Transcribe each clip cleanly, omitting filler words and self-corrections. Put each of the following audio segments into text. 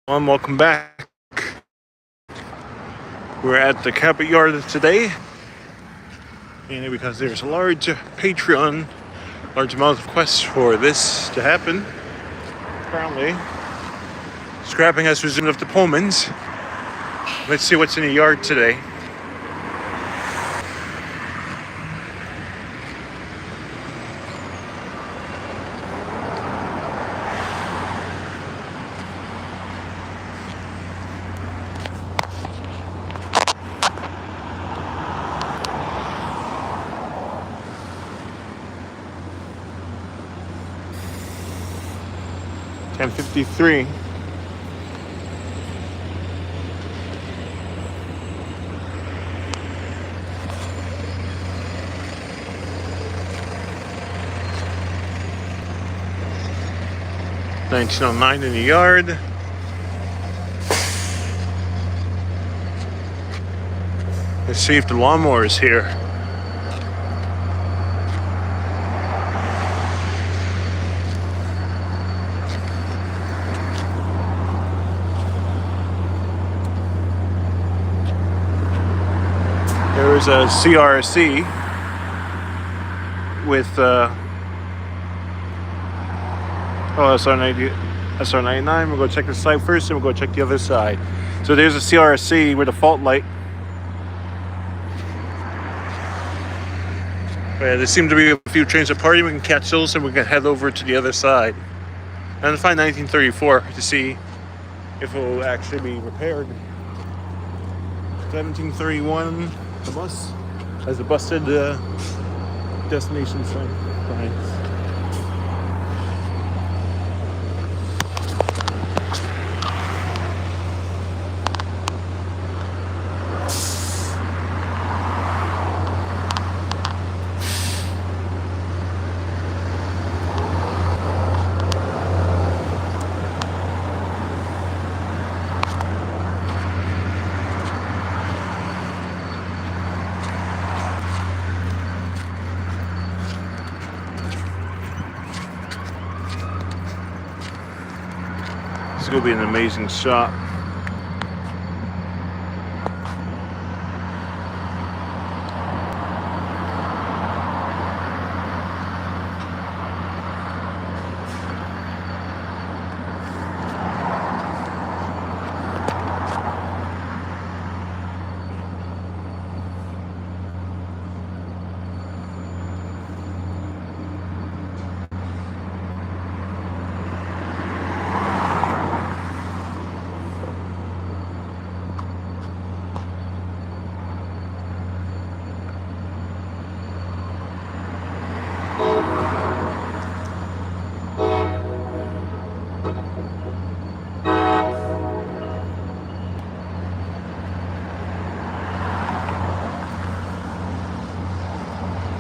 Welcome back. We're at the Cabot yard today, mainly because there's a large large amount of requests for this to happen. Currently, scrapping has resumed of the Pullmans. Let's see what's in the yard today. $10.53. $19.09 in the yard. Let's see if the lawnmower is here. There was a CRC with SR99. We'll go check the side first, and we'll go check the other side. So there's a CRC with a fault light. There seem to be a few trains departing. We can catch those, and we can head over to the other side and find 1934 to see if it will actually be repaired. 1731, the bus has a busted destination sign. This is going to be an amazing shot.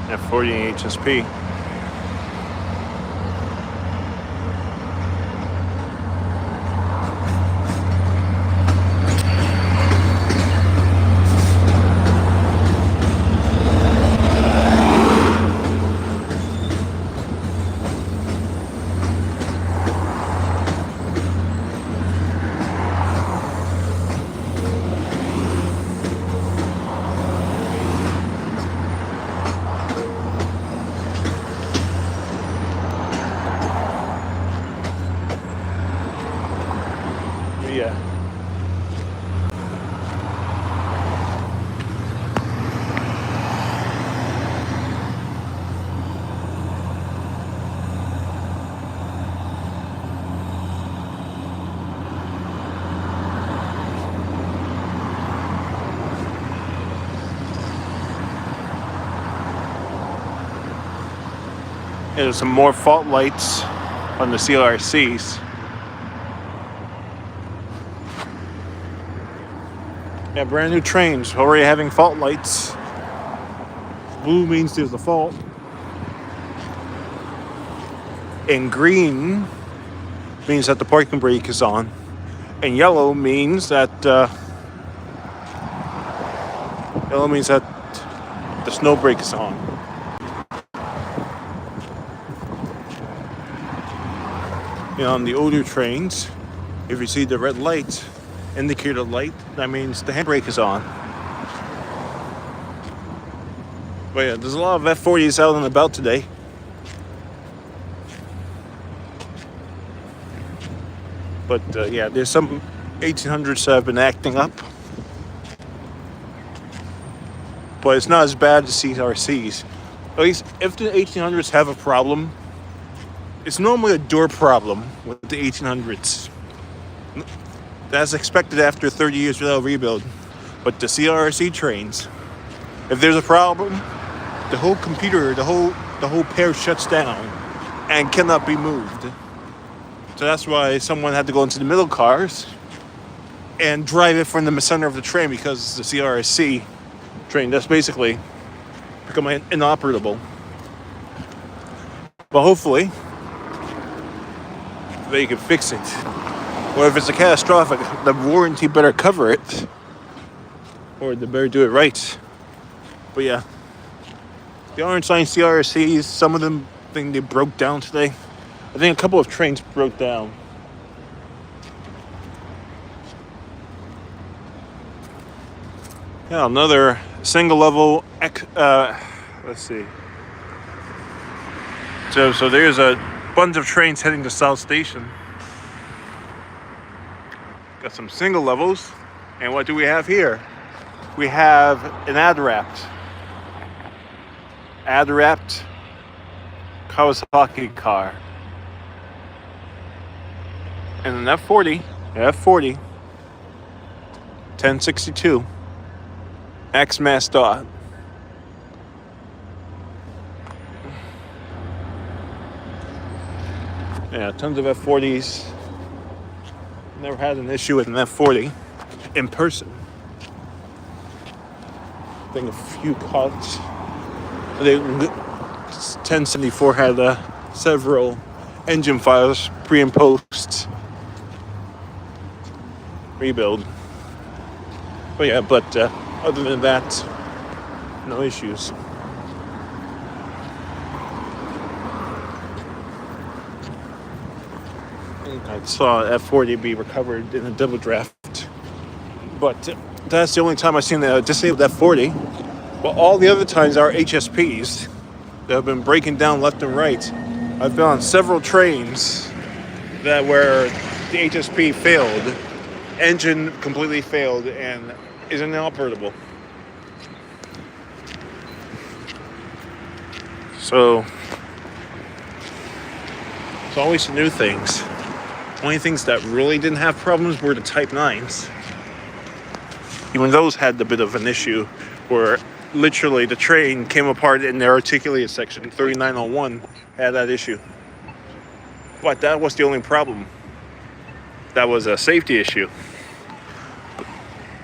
F40 HSP. Yeah. There's some more fault lights on the CRCs. Yeah, brand new trains already having fault lights. Blue means there's a fault. And green means that the parking brake is on. And yellow means that the snow brake is on. On the older trains, If you see the red light, indicator light, that means the handbrake is on. But yeah, there's a lot of F40s out and about today. But yeah, there's some 1800s that have been acting up. But it's not as bad as CRCs. At least if the 1800s have a problem, it's normally a door problem with the 1800s. That's expected after 30 years without rebuild. But the CRC trains, if there's a problem, the whole computer, the whole pair shuts down and cannot be moved. So that's why someone had to go into the middle cars and drive it from the center of the train, because the CRC train that's basically become inoperable. But hopefully they can fix it. Or if it's a catastrophic, the warranty better cover it, or they better do it right. But yeah, the orange line CRCs, some of them think they broke down today. I think a couple of trains broke down. Yeah, another single level. Let's see. So there's a bunch of trains heading to South Station. Got some single levels, and what do we have here? We have an ad-wrapped Kawasaki car, and an F40 1062 X-Mass dot. Yeah, tons of F40s. Never had an issue with an F40 in person. I think a few cuts. The 1074 had several engine fires pre and post rebuild. But yeah, other than that, no issues. I saw F40 be recovered in a double draft, but that's the only time I've seen a disabled F40. But all the other times are HSPs that have been breaking down left and right. I've been on several trains where the HSP failed, engine completely failed, and is inoperable. So it's always new things. Only things that really didn't have problems were the Type 9s. Even those had a bit of an issue where literally the train came apart in their articulated section. 3901 had that issue. But that was the only problem. That was a safety issue.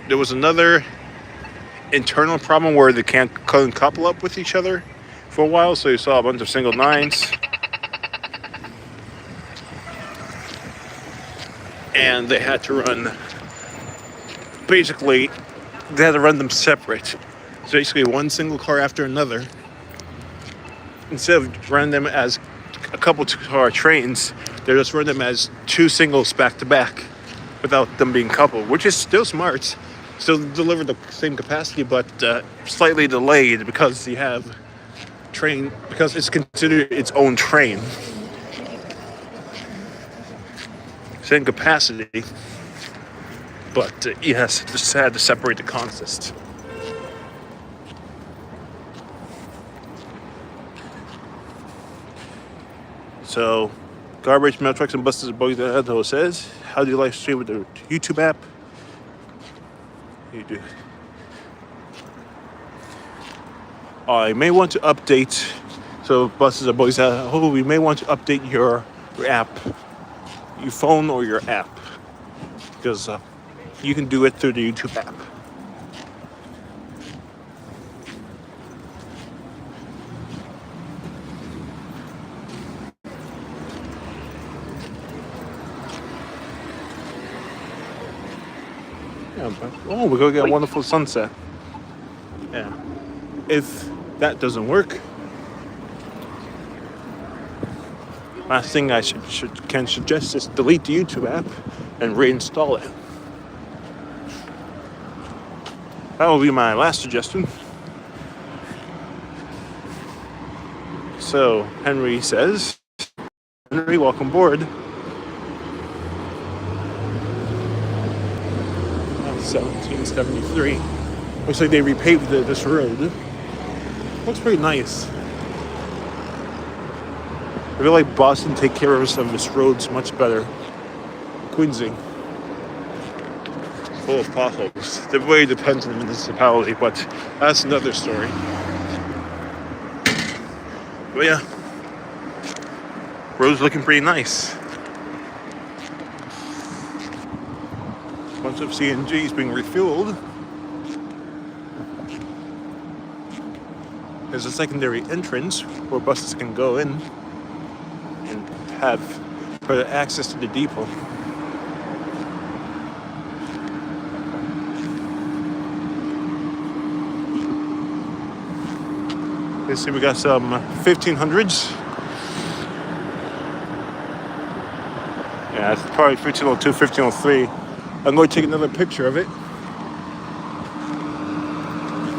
There was another internal problem where they couldn't couple up with each other for a while, so you saw a bunch of single 9s. And they had to run, basically, they had to run them separate. So basically one single car after another. Instead of running them as a couple car trains, they just run them as two singles back to back without them being coupled, which is still smart. Still deliver the same capacity, but slightly delayed because you have train, because it's considered its own train. Same capacity, but yes, just had to separate the consist. So, Garbage, Mail Trucks, and Buses Boys says, how do you live stream with the YouTube app? You do. I may want to update. So, Buses are Boys. We may want to update your app. Your phone or your app, because you can do it through the YouTube app. Yeah, but, we're gonna get a wonderful sunset. Yeah. If that doesn't work, last thing I can suggest is delete the YouTube app and reinstall it. That will be my last suggestion. So Henry says, Henry, welcome aboard. That's 1773. Looks like they repaved this road. Looks pretty nice. I feel like Boston take care of some of its roads much better. Quincy, full of potholes. It really depends on the municipality, but that's another story. But yeah, road's looking pretty nice. Bunch of CNGs being refueled. There's a secondary entrance where buses can go in and have further access to the depot. Let's see, we got some 1500s. Yeah, it's probably 1502, 1503. I'm going to take another picture of it.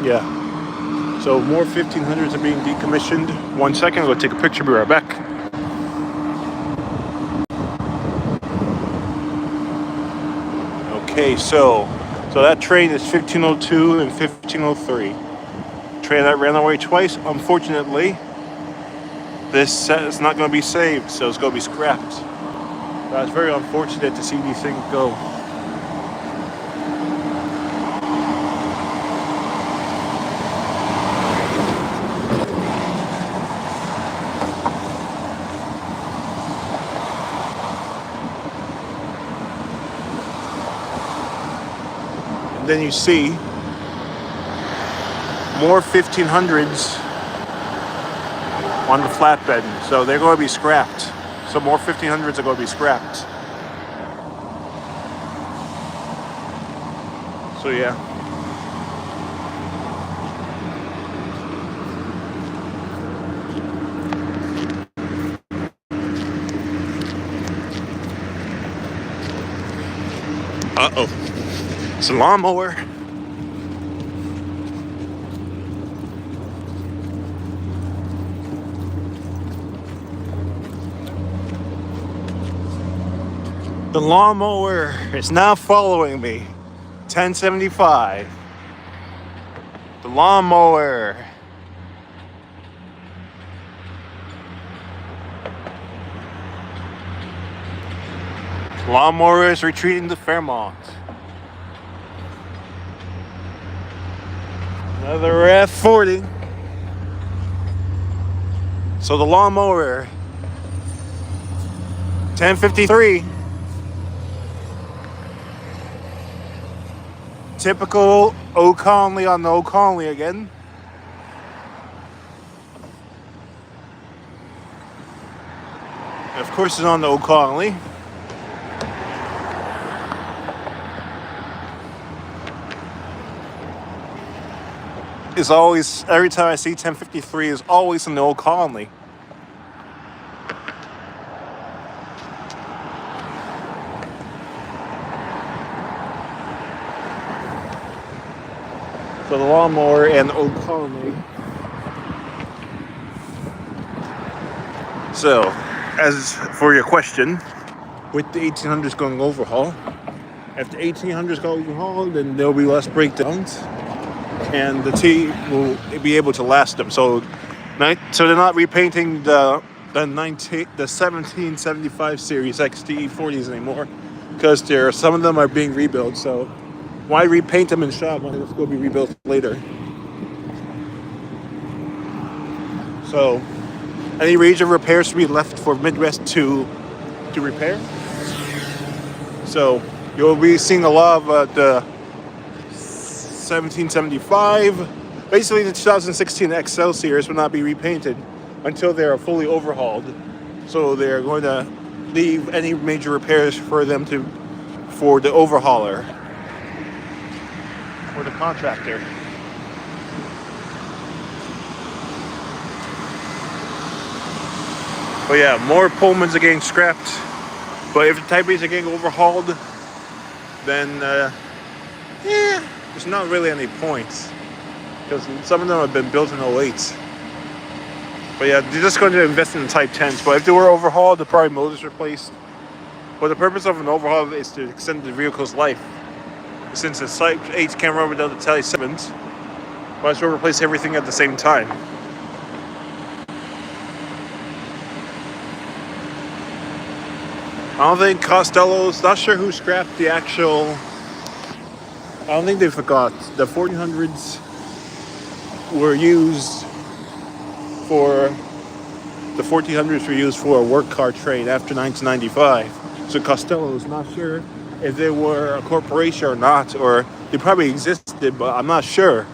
Yeah. So more 1500s are being decommissioned. 1 second, I'm going to take a picture, be right back. Okay, so that train is 1502 and 1503. Train that ran away twice. Unfortunately, this set is not going to be saved, so it's going to be scrapped. It's very unfortunate to see these things go. And then you see more 1500s on the flatbed, so they're going to be scrapped. So more 1500s are going to be scrapped. So yeah. Uh-oh. It's a lawnmower. The lawnmower is now following me. 1075. The lawnmower. Lawnmower is retreating to Fairmont. Another F40. So the lawnmower. 1053. Typical O'Connelly on the O'Connelly again. And of course it's on the O'Connelly. It's always, every time I see 1053, is always in the O'Connelly. So the lawnmower and O'Connelly. So, as for your question, with the 1800s going overhaul, if the 1800s go overhaul, then there'll be less breakdowns, and the T will be able to last them. So they're not repainting the 1775 series XT 40s anymore, because some of them are being rebuilt. So why repaint them in shop when it's going to be rebuilt later? So any major repairs to be left for Midwest to repair. So you'll be seeing a lot of the 1775. Basically, the 2016 XL series will not be repainted until they are fully overhauled. So they're going to leave any major repairs for the overhauler, or the contractor. But yeah, more Pullmans are getting scrapped. But if the Type A's are getting overhauled, then there's not really any points because some of them have been built in '08. But yeah, they're just going to invest in the Type 10s. But if they were overhauled, the probably motors replaced. But the purpose of an overhaul is to extend the vehicle's life. Since the Type 8s can't run without the Type 7s, might as well replace everything at the same time. I don't think Costello's, not sure who scrapped the actual, I don't think they forgot. The 1400s were used for, the 1400s were used for a work car trade after 1995. So Costello's not sure if they were a corporation or not, or they probably existed, but I'm not sure.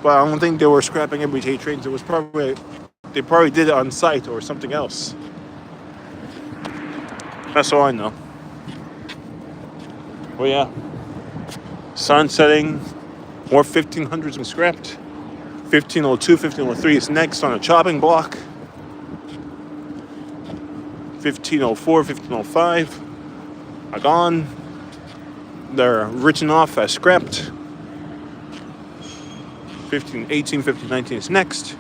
But I don't think they were scrapping MBTA trains. It was probably, they probably did it on site or something else. That's all I know. Well, yeah. Sun setting. More 1500s been scrapped. 1502, 1503 is next on a chopping block. 1504, 1505 are gone. They're written off as scrapped. 1518, 1519 is next.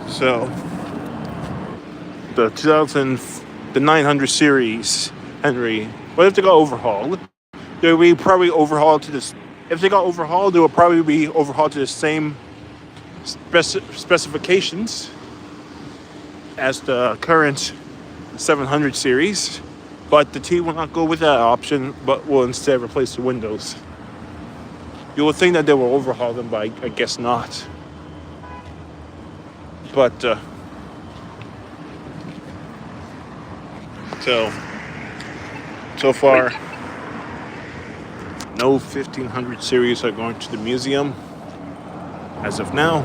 So the 900 series Henry. What if they got overhauled? They would be probably overhauled to this. If they got overhauled, they would probably be overhauled to the same specifications as the current 700 series. But the T will not go with that option, but will instead replace the windows. You would think that they will overhaul them, but I guess not. But so far, no 1500 series are going to the museum as of now.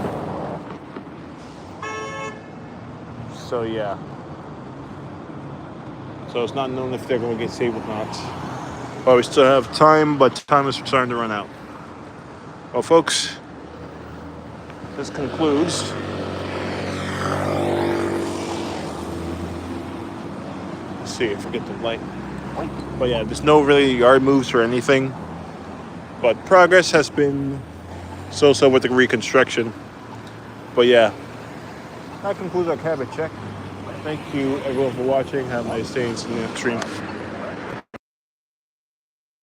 So yeah. So it's not known if they're going to get saved or not. But we still have time, but time is starting to run out. Well, folks, this concludes let's see if we get the light. But yeah, there's no really yard moves or anything. But progress has been so-so with the reconstruction. But yeah, that concludes our Cabot check. Thank you everyone for watching. Have a nice day and see you next stream.